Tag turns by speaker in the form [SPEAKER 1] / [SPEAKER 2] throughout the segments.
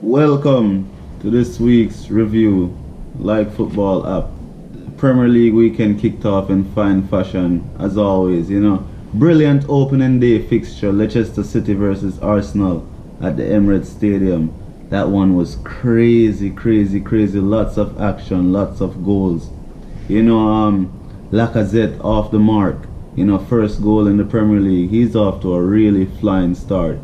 [SPEAKER 1] Welcome to this week's review, like football app. Premier League weekend kicked off in fine fashion, as always. Brilliant opening day fixture, Leicester City versus Arsenal at the Emirates Stadium. That one was crazy, crazy, crazy. Lots of action, lots of goals. Lacazette off the mark. First goal in the Premier League. He's off to a really flying start.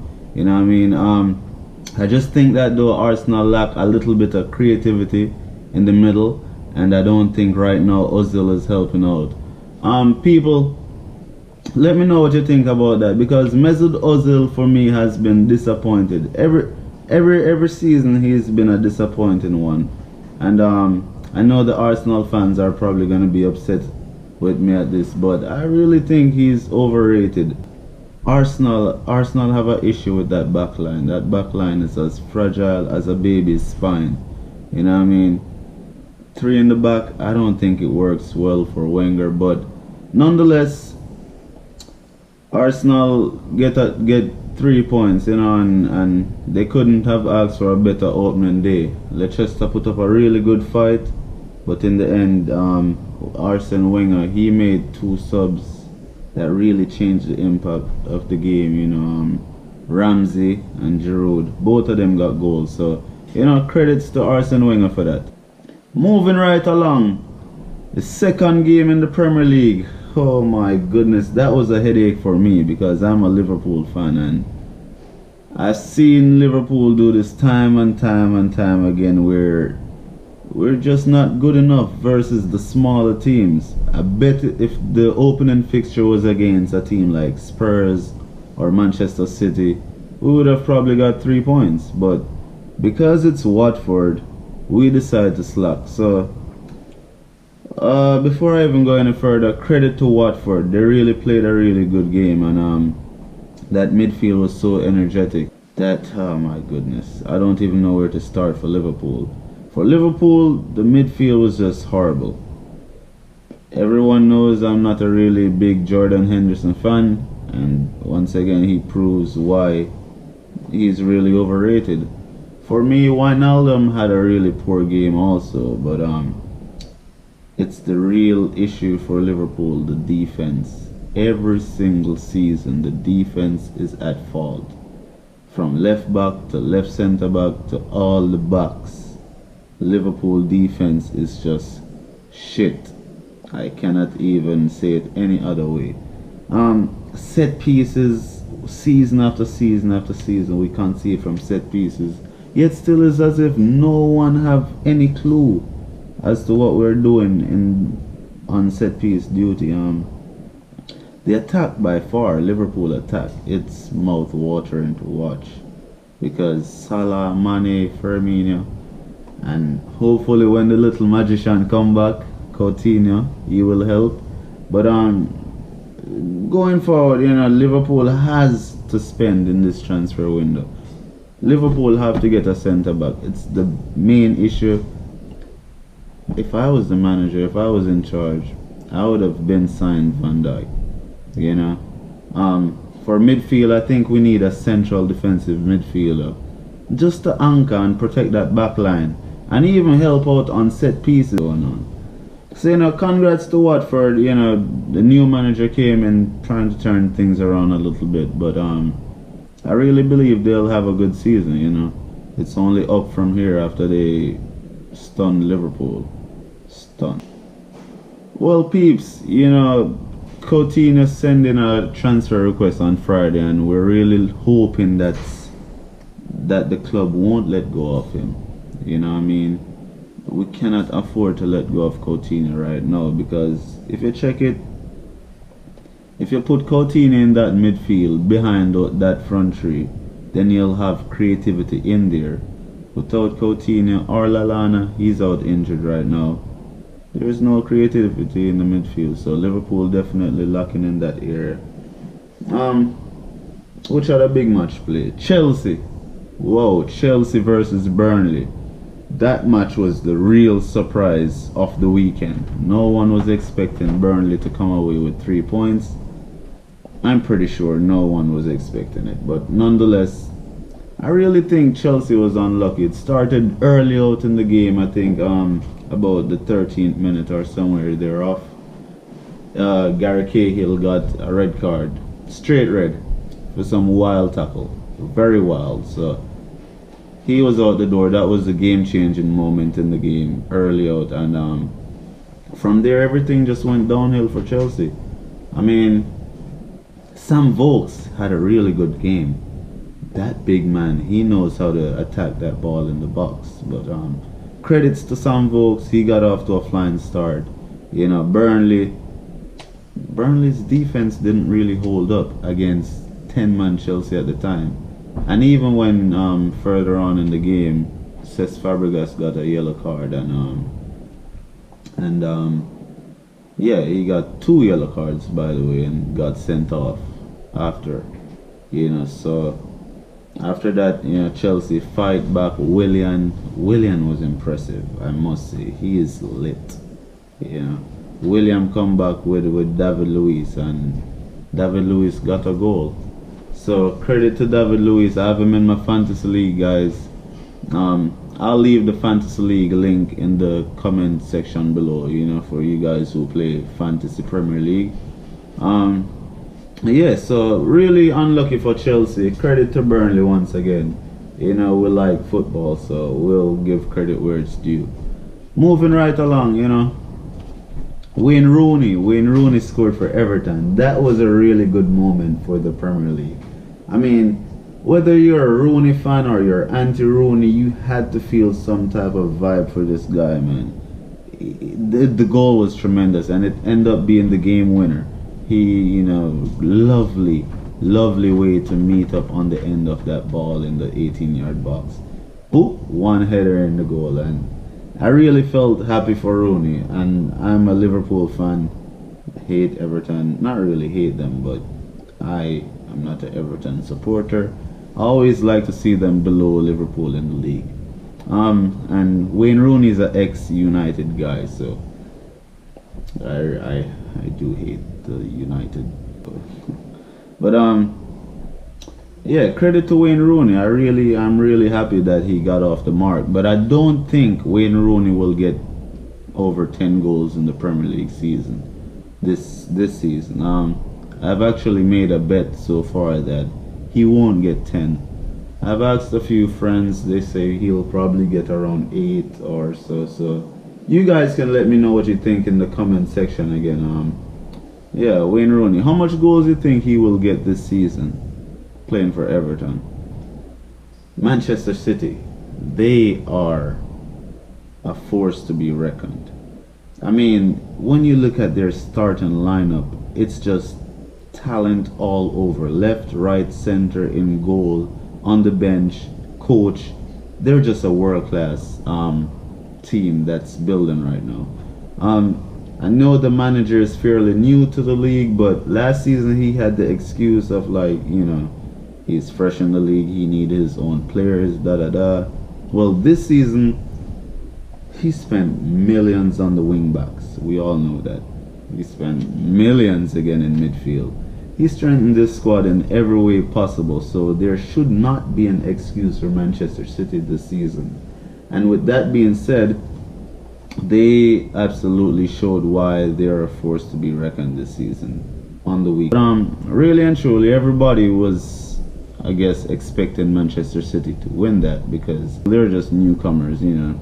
[SPEAKER 1] I just think that though Arsenal lack a little bit of creativity in the middle, and I don't think right now Ozil is helping out. People, let me know what you think about that, because Mesut Ozil for me has been disappointed. Every season he's been a disappointing one, and I know the Arsenal fans are probably gonna be upset with me at this, but I really think he's overrated. Arsenal have an issue with that backline. That backline is as fragile as a baby's spine. Three in the back, I don't think it works well for Wenger, but nonetheless, Arsenal get 3 points, and they couldn't have asked for a better opening day. Leicester put up a really good fight, but in the end, Arsene Wenger, he made two subs that really changed the impact of the game. Ramsey and Giroud, both of them got goals, so credits to Arsene Wenger for that. Moving right along, the second game in the Premier League. Oh my goodness, that was a headache for me because I'm a Liverpool fan, and I've seen Liverpool do this time and time and time again, where we're just not good enough versus the smaller teams. I bet if the opening fixture was against a team like Spurs or Manchester City, we would have probably got 3 points. But because it's Watford, we decided to slack. So before I even go any further, credit to Watford. They really played a really good game, and that midfield was so energetic that, oh my goodness, I don't even know where to start for Liverpool. For Liverpool, the midfield was just horrible. Everyone knows I'm not a really big Jordan Henderson fan, and once again he proves why he's really overrated. For me, Wijnaldum had a really poor game also, but it's the real issue for Liverpool, the defense. Every single season the defense is at fault, from left back to left centre back to all the backs. Liverpool defense is just shit. I cannot even say it any other way. Set pieces, season after season after season, we can't see it from set pieces. Yet still is as if no one have any clue as to what we're doing on set piece duty. The attack, by far, Liverpool attack, it's mouth watering to watch, because Salah, Mane, Firmino, and hopefully when the little magician come back, Coutinho, he will help. But going forward, Liverpool has to spend in this transfer window. Liverpool have to get a centre back. It's the main issue. If I was the manager, if I was in charge, I would have been signed Van Dijk. For midfield, I think we need a central defensive midfielder, just to anchor and protect that back line, and even help out on set pieces going on. So congrats to Watford. The new manager came in trying to turn things around a little bit, but I really believe they'll have a good season. It's only up from here after they stunned Liverpool. Stunned. Well, peeps, Coutinho sending a transfer request on Friday, and we're really hoping that the club won't let go of him. We cannot afford to let go of Coutinho right now, because if you check it, if you put Coutinho in that midfield behind that front three, then you'll have creativity in there. Without Coutinho or Lallana, he's out injured right now, there is no creativity in the midfield. So Liverpool definitely lacking in that area. Which other big match play? Chelsea. Whoa, Chelsea versus Burnley. That match was the real surprise of the weekend. No one was expecting Burnley to come away with 3 points. I'm pretty sure no one was expecting it, but nonetheless, I really think Chelsea was unlucky. It started early out in the game. I think about the 13th minute or somewhere they're off. Gary Cahill got a red card, straight red, for some wild tackle, very wild. So he was out the door. That was a game-changing moment in the game, early out, and from there everything just went downhill for Chelsea. I mean, Sam Vokes had a really good game. That big man, he knows how to attack that ball in the box. But credits to Sam Vokes, he got off to a flying start. You know, Burnley's defense didn't really hold up against 10-man Chelsea at the time. And even when further on in the game, Cesc Fabregas got a yellow card, and yeah, he got 2 yellow cards, by the way, and got sent off after. You know, so after that, you know, Chelsea fight back. Willian was impressive, I must say. He is lit. You know, William come back with David Luiz, and David Luiz got a goal. So credit to David Luiz. I have him in my fantasy league, guys. I'll leave the fantasy league link in the comment section below, you know, for you guys who play fantasy Premier League. Yeah, so really unlucky for Chelsea. Credit to Burnley once again. You know, we like football, so we'll give credit where it's due. Moving right along, you know, Wayne Rooney scored for Everton. That was a really good moment for the Premier League. I mean, whether you're a Rooney fan or you're anti-Rooney, you had to feel some type of vibe for this guy, man. The goal was tremendous, and it ended up being the game winner. He, you know, lovely way to meet up on the end of that ball in the 18-yard box. Boop, one header in the goal, and I really felt happy for Rooney. And I'm a Liverpool fan. Hate Everton, not really hate them, but I'm not an Everton supporter. I always like to see them below Liverpool in the league. And Wayne Rooney is an ex-United guy, so I do hate the United. But yeah, credit to Wayne Rooney. I'm really happy that he got off the mark. But I don't think Wayne Rooney will get over 10 goals in the Premier League season. This season. I've actually made a bet so far that he won't get 10. I've asked a few friends, they say he'll probably get around 8 or so. So you guys can let me know what you think in the comment section again. Yeah, Wayne Rooney, how much goals do you think he will get this season playing for Everton? Manchester City, they are a force to be reckoned. I mean, when you look at their starting lineup, it's just talent all over. Left, right, center, in goal, on the bench, coach. They're just a world-class team that's building right now. I know the manager is fairly new to the league, but last season he had the excuse of, like, you know, he's fresh in the league, he needed his own players, Well, this season he spent millions on the wing backs. We all know that. He spent millions again in midfield. He strengthened this squad in every way possible, so there should not be an excuse for Manchester City this season. And with that being said, they absolutely showed why they're a force to be reckoned this season on the week. Really and truly, everybody was, I guess, expecting Manchester City to win that because they're just newcomers, you know.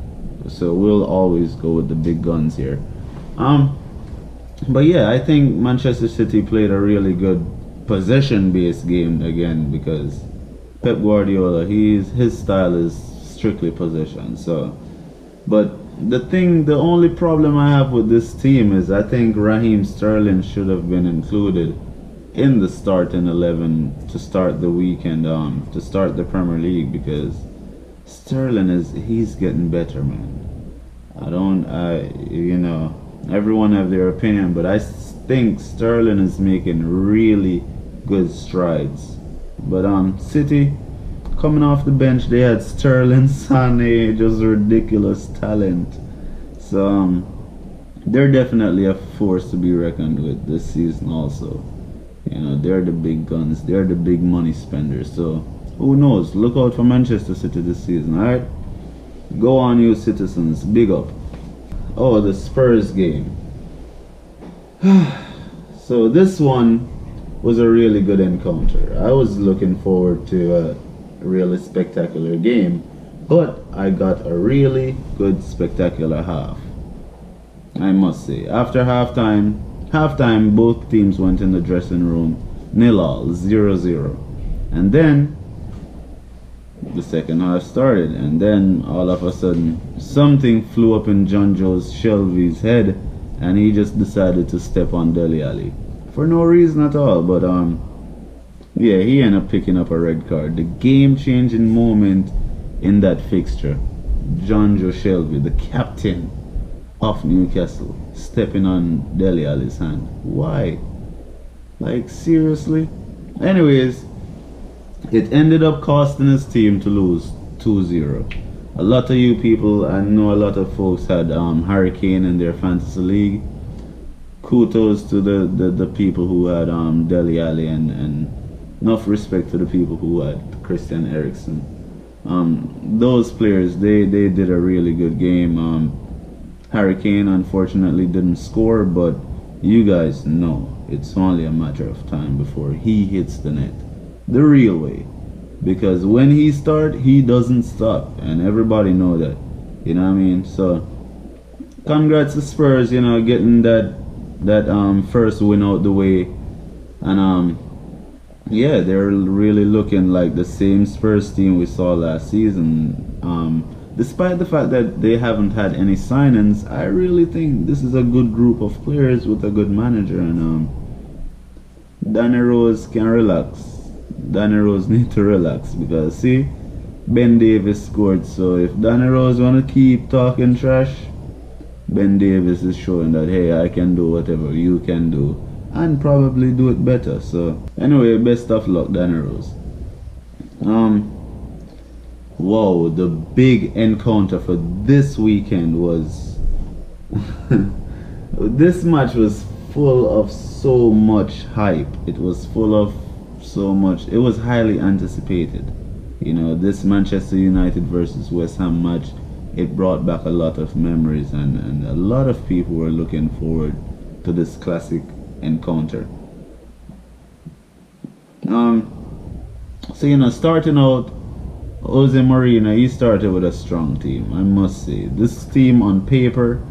[SPEAKER 1] So we'll always go with the big guns here. But yeah, I think Manchester City played a really good possession-based game again because Pep Guardiola, his style is strictly possession. So, but the only problem I have with this team is I think Raheem Sterling should have been included in the starting 11 to start the weekend, to start the Premier League, because Sterling he's getting better, man. You know, everyone have their opinion, but I think Sterling is making really good strides. But City, coming off the bench, they had Sterling, Sané, just ridiculous talent. So they're definitely a force to be reckoned with this season also. You know, they're the big guns, they're the big money spenders. So Who knows? Look out for Manchester City this season, alright? Go on, you citizens. Big up. Oh, the Spurs game. So this one was a really good encounter. I was looking forward to a really spectacular game, but I got a really good spectacular half, I must say. After halftime both teams went in the dressing room 0-0, 0-0. And then the second half started, and then all of a sudden something flew up in John Joe's Shelby's head, and he just decided to step on Dele Alli for no reason at all. But yeah, he ended up picking up a red card. The game-changing moment in that fixture, John Joe Shelby, the captain of Newcastle, stepping on Dele Alli's hand. Why? Like, seriously? Anyways, it ended up costing his team to lose 2-0. A lot of you people, I know a lot of folks had Harry Kane in their fantasy league. Kudos to the people who had Dele Alli, and enough respect to the people who had Christian Eriksen. Those players, they did a really good game. Harry Kane unfortunately didn't score, but you guys know it's only a matter of time before he hits the net the real way, because when he starts, he doesn't stop, and everybody know that, you know what I mean? So congrats to Spurs, you know, getting that first win out the way, and yeah, they're really looking like the same Spurs team we saw last season. Despite the fact that they haven't had any signings, I really think this is a good group of players with a good manager, and Danny Rose can relax. Danny Rose need to relax, because see, Ben Davis scored, so if Danny Rose wanna keep talking trash, Ben Davis is showing that, hey, I can do whatever you can do, and probably do it better. So anyway, best of luck, Danny Rose. Whoa, the big encounter for this weekend was this match was full of so much hype. It was full of so much, it was highly anticipated. You know, this Manchester United versus West Ham match, it brought back a lot of memories, and a lot of people were looking forward to this classic encounter. So, you know, starting out, Jose Mourinho, he started with a strong team, I must say. This team on paper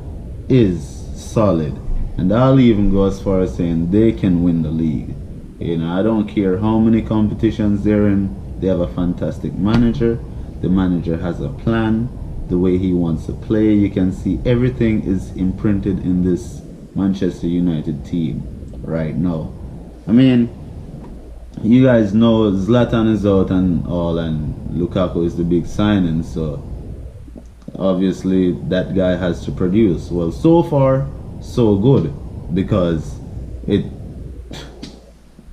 [SPEAKER 1] is solid, and I'll even go as far as saying they can win the league. You know, I don't care how many competitions they're in, they have a fantastic manager. The manager has a plan, the way he wants to play. You can see everything is imprinted in this Manchester United team right now. I mean, you guys know Zlatan is out and all, and Lukaku is the big signing, so obviously that guy has to produce. Well, so far so good, because it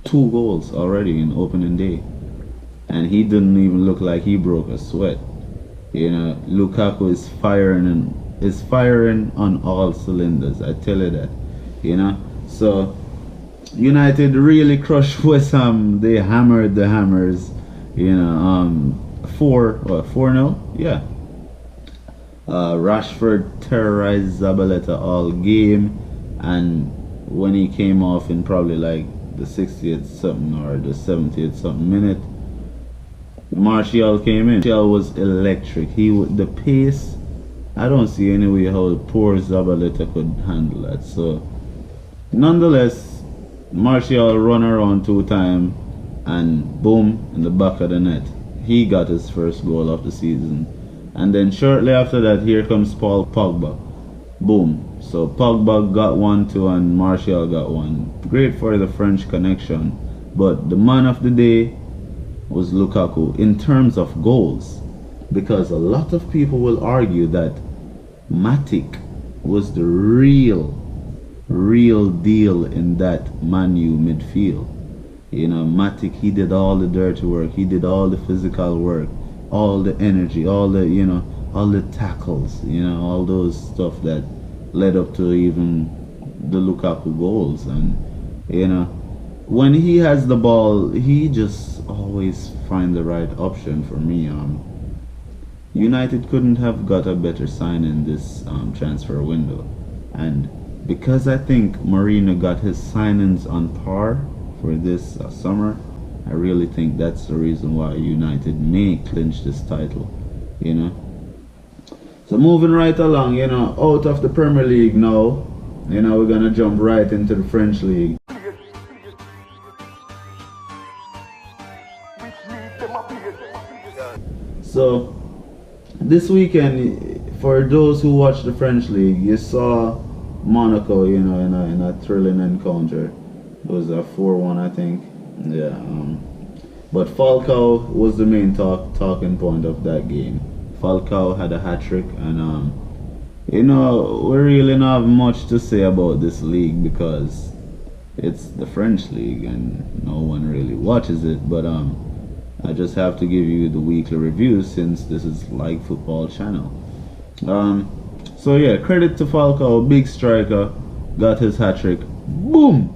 [SPEAKER 1] 2 goals already in opening day, and he didn't even look like he broke a sweat. You know, Lukaku is firing on all cylinders, I tell you that. You know, so United really crushed West Ham. They hammered the Hammers. You know, 4-0. Yeah. Rashford terrorized Zabaleta all game, and when he came off in probably like the 60th something or the 70th something minute, Martial came in. Martial was electric. The pace, I don't see any way how poor Zabaleta could handle that. So nonetheless, Martial run around 2 times, and boom, in the back of the net, he got his first goal of the season. And then shortly after that, here comes Paul Pogba. Boom. So Pogba got 1 too, and Martial got 1. Great for the French connection. But the man of the day was Lukaku in terms of goals, because a lot of people will argue that Matic was the real deal in that Man U midfield. You know, Matic, he did all the dirty work, he did all the physical work, all the energy, all the, you know, all the tackles, you know, all those stuff that led up to even the Lukaku goals. And you know, when he has the ball, he just always find the right option for me. United couldn't have got a better sign in this transfer window, and because I think Mourinho got his signings on par for this summer, I really think that's the reason why United may clinch this title, you know. So moving right along, you know, out of the Premier League now, you know, we're gonna jump right into the French league. So this weekend, for those who watch the French league, you saw Monaco, you know, in a thrilling encounter. It was a 4-1, I think. Yeah. But Falcao was the main talking point of that game. Falcao had a hat-trick, and you know, we really don't have much to say about this league because it's the French league and no one really watches it. But I just have to give you the weekly review since this is like football channel. So yeah, credit to Falcao, big striker, got his hat-trick. Boom!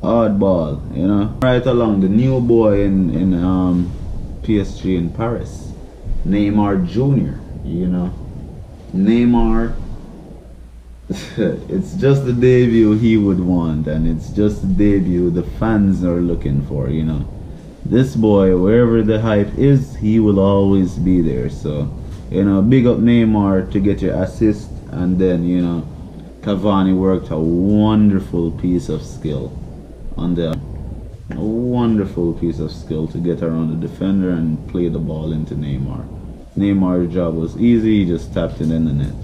[SPEAKER 1] Hard ball, you know. Right along, the new boy in PSG in Paris, Neymar Jr., you know. Neymar, it's just the debut he would want, and it's just the debut the fans are looking for, you know. This boy, wherever the hype is, he will always be there. So, you know, big up Neymar to get your assist, and then, you know, Cavani worked a wonderful piece of skill on the wonderful piece of skill to get around the defender and play the ball into Neymar. Neymar's job was easy, he just tapped it in the net.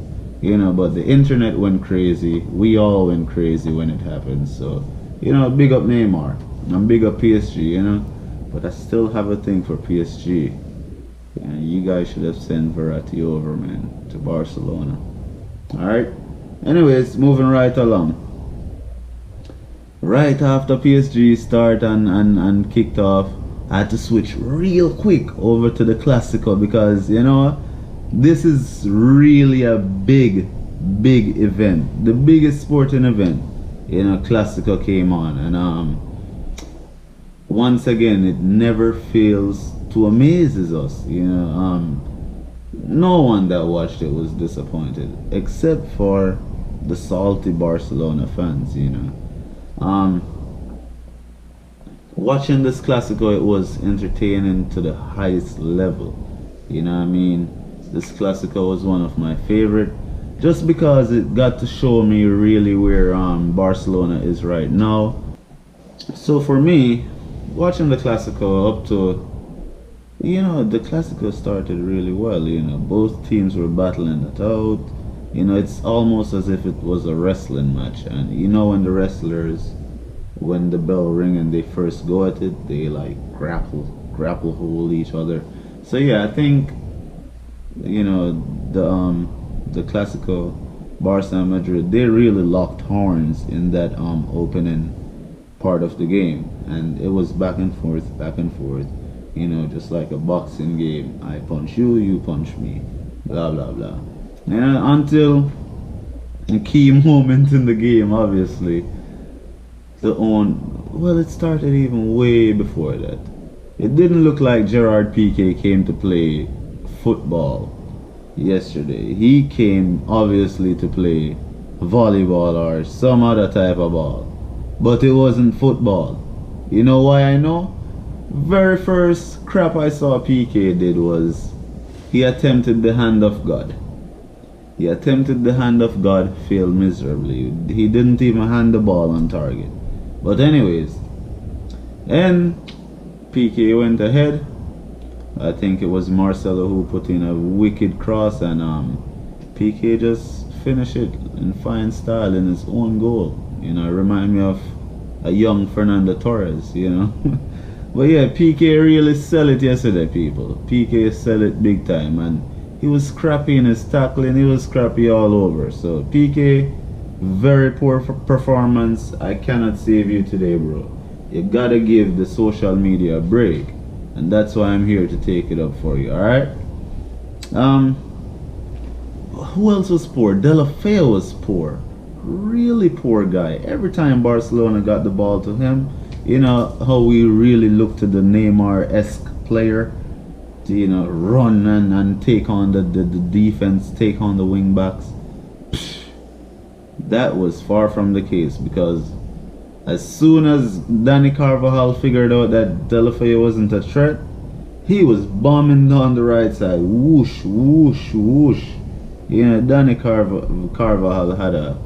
[SPEAKER 1] You know, but the internet went crazy. We all went crazy when it happened. So, you know, big up Neymar and big up PSG, you know. But I still have a thing for PSG. And you guys should have sent Verratti over, man, to Barcelona. Alright? Anyways, moving right along. Right after PSG start and kicked off, I had to switch real quick over to the Classico because, you know, this is really a big event. The biggest sporting event. You know, Classico came on, and once again, it never fails to amazes us, you know. No one that watched it was disappointed, except for the salty Barcelona fans, you know. Watching this Classico, it was entertaining to the highest level, you know what I mean. This Classico was one of my favorite, just because it got to show me really where Barcelona is right now. So for me, watching the Classico up to, you know, the Classico started really well, you know. Both teams were battling it out. You know, it's almost as if it was a wrestling match. And you know, when the wrestlers, when the bell ring and they first go at it, they like grapple hold each other. So yeah, I think, you know, the Classico, Barca and Madrid, they really locked horns in that opening part of the game, and it was back and forth, you know, just like a boxing game. I punch you, you punch me, blah blah blah. And until a key moment in the game, obviously, well, it started even way before that. It didn't look like Gerard Piqué came to play football yesterday. He came obviously to play volleyball or some other type of ball, but it wasn't football. You know why I know? Very first crap I saw Piqué did was he attempted the hand of God. He attempted the hand of God, failed miserably. He didn't even hand the ball on target. But anyways, and Piqué went ahead. I think it was Marcelo who put in a wicked cross, and Piqué just finished it in fine style in his own goal. You know, remind me of a young Fernando Torres, you know. But yeah, Piqué really sell it yesterday, people. Piqué sell it big time, and he was scrappy in his tackling, he was scrappy all over. So Piqué, very poor performance. I cannot save you today, bro. You gotta give the social media a break, and that's why I'm here to take it up for you. Alright? Who else was poor? De La was poor. Really poor guy. Every time Barcelona got the ball to him, You know how we really look to the Neymar-esque player to, you know, run and take on the defense, take on the wing backs. That was far from the case, because as soon as Danny Carvajal figured out that Delafeu wasn't a threat, he was bombing down the right side. Whoosh, whoosh, whoosh. You know, Danny Carvajal had a...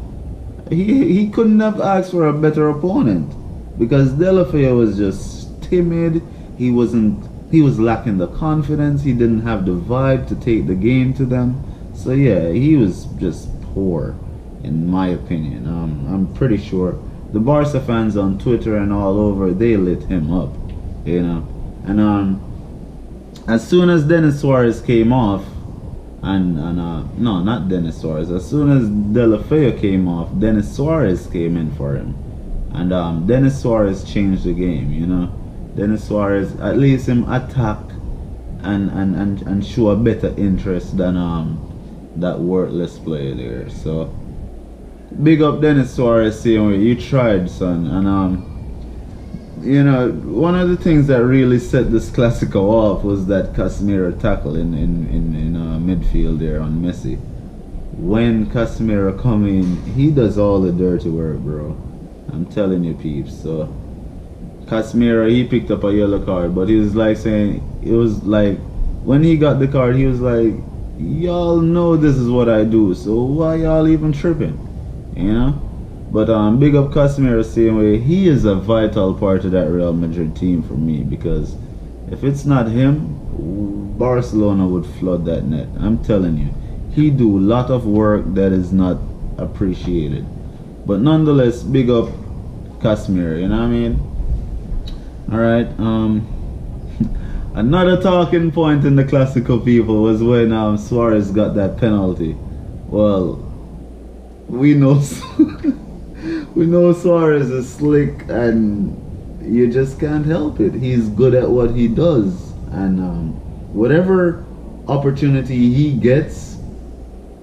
[SPEAKER 1] He couldn't have asked for a better opponent, because Delafeu was just timid. He was lacking the confidence. He didn't have the vibe to take the game to them. So yeah, he was just poor, in my opinion. I'm pretty sure the Barca fans on Twitter and all over, they lit him up, you know. And as soon as Denis Suarez came off, no, not Denis Suarez. As soon as Delafeu came off, Denis Suarez came in for him, and Denis Suarez changed the game. You know, Denis Suarez, at least him attack and show a better interest than that worthless player there. So big up Denis Suarez, saying way you tried, son. And you know, one of the things that really set this Clasico off was that Casemiro tackle in midfield there on Messi. When Casemiro come in, he does all the dirty work, bro. I'm telling you, peeps. So Casemiro, he picked up a yellow card, but he was like saying, it was like, when he got the card, he was like, y'all know this is what I do, so why y'all even tripping, you know? But big up Casemiro, same way. He is a vital part of that Real Madrid team for me, because if it's not him, Barcelona would flood that net. I'm telling you, he do a lot of work that is not appreciated. But nonetheless, big up Casemiro, you know what I mean? Alright, another talking point in the Clasico, people, was when Suarez got that penalty. Well, we know we know Suarez is slick, and you just can't help it. He's good at what he does, and whatever opportunity he gets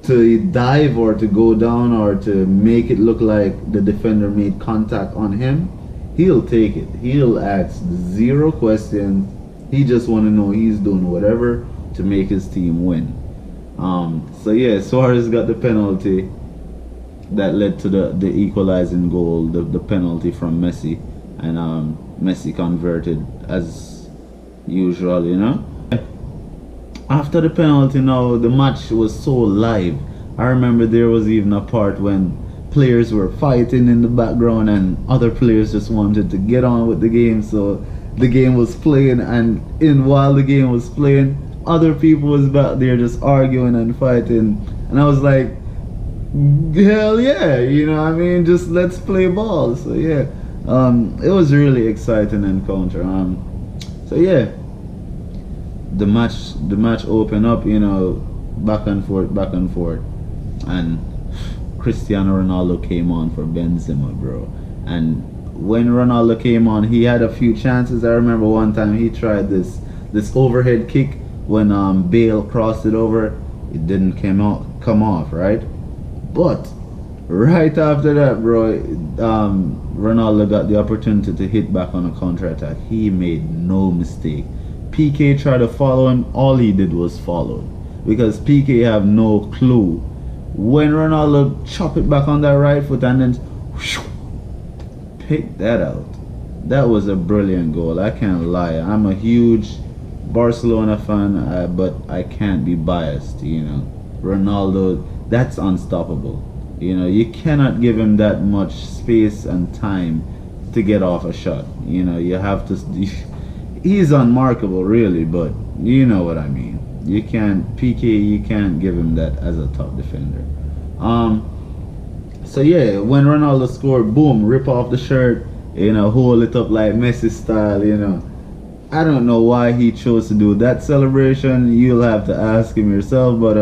[SPEAKER 1] to dive or to go down or to make it look like the defender made contact on him, he'll take it. He'll ask zero questions. He just want to know he's doing whatever to make his team win. So yeah, Suarez got the penalty that led to the equalizing goal, the penalty from Messi, and Messi converted as usual, you know. After the penalty, now the match was so live. I remember there was even a part when players were fighting in the background and other players just wanted to get on with the game, so the game was playing, and while the game was playing, other people was back there just arguing and fighting, and I was like, hell yeah, you know what I mean, just let's play ball. So yeah, it was a really exciting encounter. So yeah, the match opened up, you know, back and forth, and Cristiano Ronaldo came on for Benzema, bro. And when Ronaldo came on, he had a few chances. I remember one time he tried this overhead kick when Bale crossed it over. It didn't come off, right? But right after that, bro, Ronaldo got the opportunity to hit back on a counter-attack. He made no mistake. PK tried to follow him. All he did was follow, because PK have no clue. When Ronaldo chop it back on that right foot and then whoosh, pick that out. That was a brilliant goal. I can't lie. I'm a huge Barcelona fan, but I can't be biased, you know. Ronaldo, that's unstoppable. You know, you cannot give him that much space and time to get off a shot. You know, you have to. He's unmarkable, really, but you know what I mean. You can't you can't give him that as a top defender. So yeah, when Ronaldo scored, boom, rip off the shirt, you know, hold it up like Messi style. You know, I don't know why he chose to do that celebration. You'll have to ask him yourself, but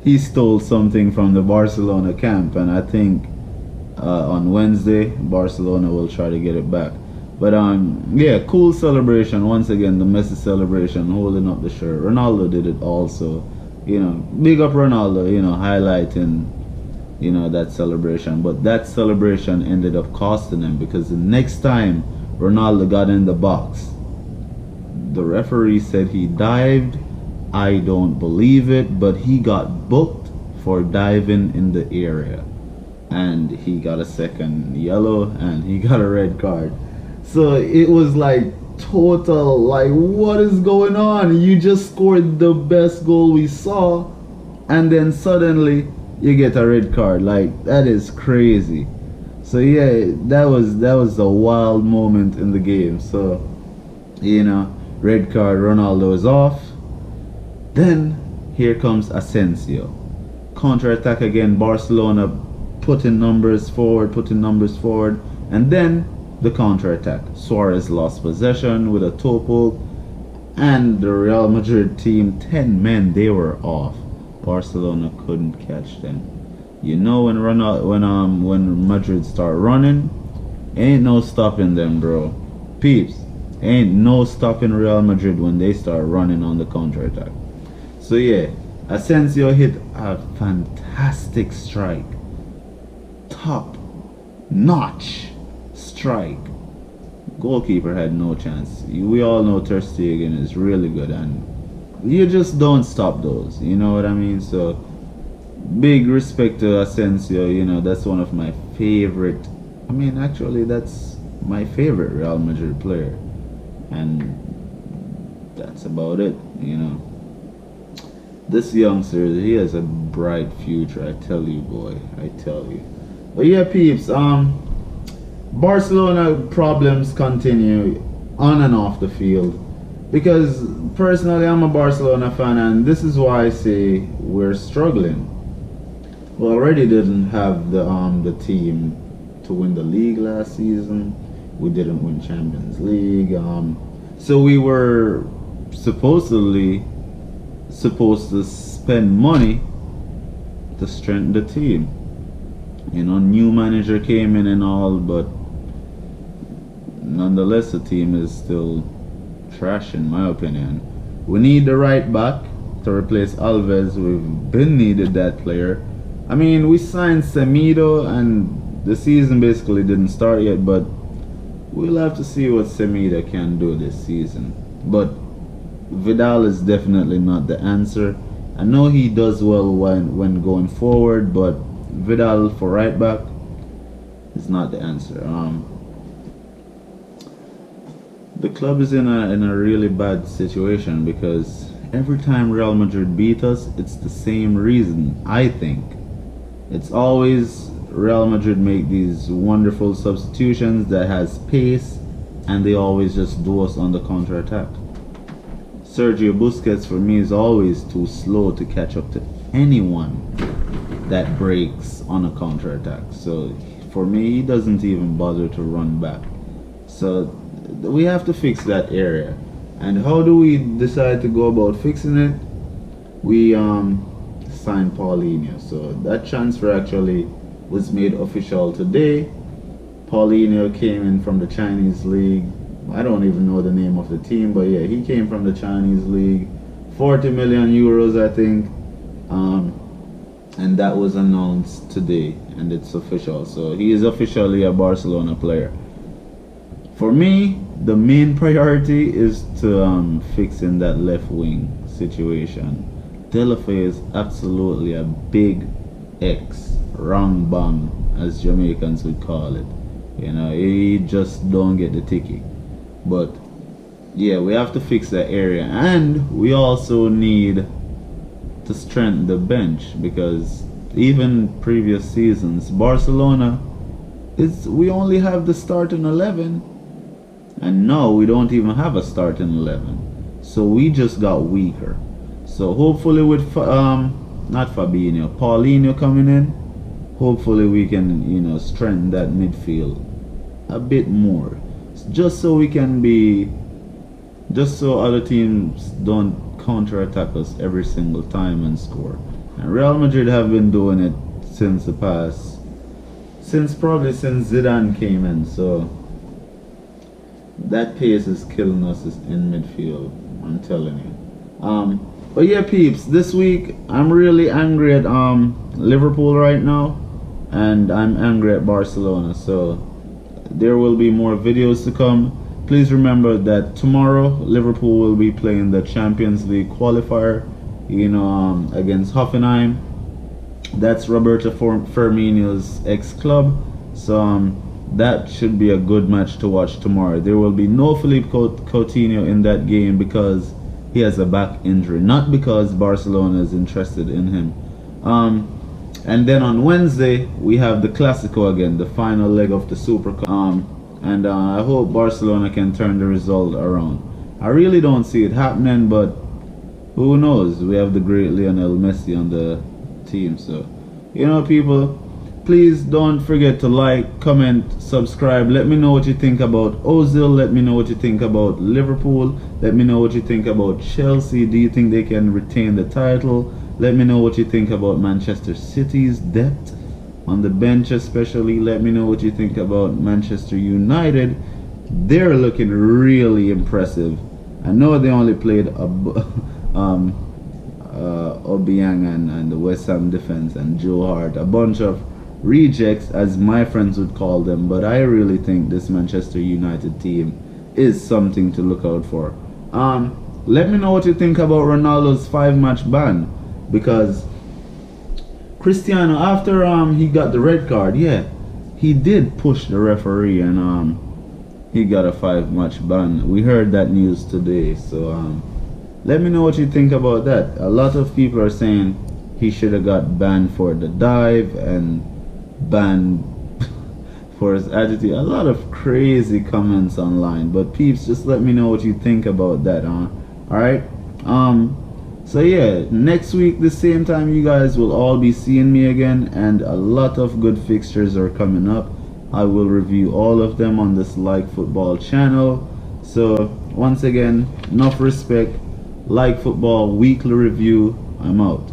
[SPEAKER 1] he stole something from the Barcelona camp, and I think on Wednesday Barcelona will try to get it back. But yeah, cool celebration. Once again, the Messi celebration, holding up the shirt. Ronaldo did it also, you know. Big up Ronaldo, you know, highlighting, you know, that celebration. But that celebration ended up costing him, because the next time Ronaldo got in the box. The referee said he dived. I don't believe it, but he got booked for diving in the area. And he got a second yellow and he got a red card. So it was like total, like, what is going on? You just scored the best goal we saw, and then suddenly you get a red card. Like, that is crazy. So yeah, that was a wild moment in the game. So, you know, red card, Ronaldo is off. Then here comes Asensio. Counter-attack again, Barcelona putting numbers forward, and then the counter-attack. Suarez lost possession with a topo, and the Real Madrid team, 10 men, they were off. Barcelona couldn't catch them. You know, when Madrid start running, ain't no stopping them, bro. Peeps, ain't no stopping Real Madrid when they start running on the counter-attack. So yeah, Asensio hit a fantastic strike. Top notch strike. Goalkeeper had no chance. We all know Ter Stegen is really good, and you just don't stop those, you know what I mean? So big respect to Asensio. You know, that's one of my favorite, I mean, actually that's my favorite Real Madrid player, and that's about it, you know. This youngster, he has a bright future, I tell you, boy, I tell you. But yeah, peeps, Barcelona problems continue on and off the field, because personally I'm a Barcelona fan, and this is why I say we're struggling. We already didn't have the team to win the league last season. We didn't win Champions League, so we were supposed to spend money to strengthen the team. You know, new manager came in and all, but nonetheless the team is still trash in my opinion. We need the right back to replace Alves. We've been needed that player. I mean, we signed Semedo and the season basically didn't start yet, but we'll have to see what Semedo can do this season. But Vidal is definitely not the answer. I know he does well when going forward, but Vidal for right back is not the answer. The club is in a really bad situation, because every time Real Madrid beat us, it's the same reason, I think. It's always Real Madrid make these wonderful substitutions that has pace, and they always just do us on the counter-attack. Sergio Busquets for me is always too slow to catch up to anyone that breaks on a counter-attack. So for me, he doesn't even bother to run back. So we have to fix that area. And how do we decide to go about fixing it? We signed Paulinho. So that transfer actually was made official today. Paulinho came in from the Chinese league. I don't even know the name of the team, but yeah, he came from the Chinese league. 40 million euros, I think. And that was announced today, and it's official. So he is officially a Barcelona player. For me, the main priority is to fixing that left wing situation. Delafay is absolutely a big X, wrong bang, as Jamaicans would call it. You know, he just don't get the ticket. But yeah, we have to fix that area, and we also need to strengthen the bench, because even previous seasons, Barcelona we only have the starting 11, and now we don't even have a starting 11. So we just got weaker. So hopefully with not Fabinho, Paulinho coming in, hopefully we can, you know, strengthen that midfield a bit more, just so we can be, just so other teams don't counter-attack us every single time and score. And Real Madrid have been doing it since the past, probably since Zidane came in. So that pace is killing us in midfield, I'm telling you. But yeah, peeps, this week I'm really angry at Liverpool right now, and I'm angry at Barcelona. So there will be more videos to come. Please remember that tomorrow Liverpool will be playing the Champions League qualifier, against Hoffenheim. That's Roberto Firmino's ex-club. So that should be a good match to watch tomorrow. There will be no Philippe Coutinho in that game because he has a back injury, not because Barcelona is interested in him. And then on Wednesday we have the Clásico again, the final leg of the Super Cup. And I hope Barcelona can turn the result around. I really don't see it happening, but who knows? We have the great Lionel Messi on the team. So, people, please don't forget to like, comment, subscribe. Let me know what you think about Ozil. Let me know what you think about Liverpool. Let me know what you think about Chelsea. Do you think they can retain the title? Let me know what you think about Manchester City's depth on the bench, especially. Let me know what you think about Manchester United. They're looking really impressive. I know they only played Obiang and the West Ham defense and Joe Hart, a bunch of rejects as my friends would call them, but I really think this Manchester United team is something to look out for. Let me know what you think about Ronaldo's 5-match ban, because Cristiano, after he got the red card, yeah, he did push the referee and he got a 5-match ban. We heard that news today. So let me know what you think about that. A lot of people are saying he should have got banned for the dive and banned for his attitude. A lot of crazy comments online, but peeps, just let me know what you think about that. Alright, so yeah, next week the same time you guys will all be seeing me again, and a lot of good fixtures are coming up. I will review all of them on this Like Football channel. So once again, enough respect. Like Football weekly review. I'm out.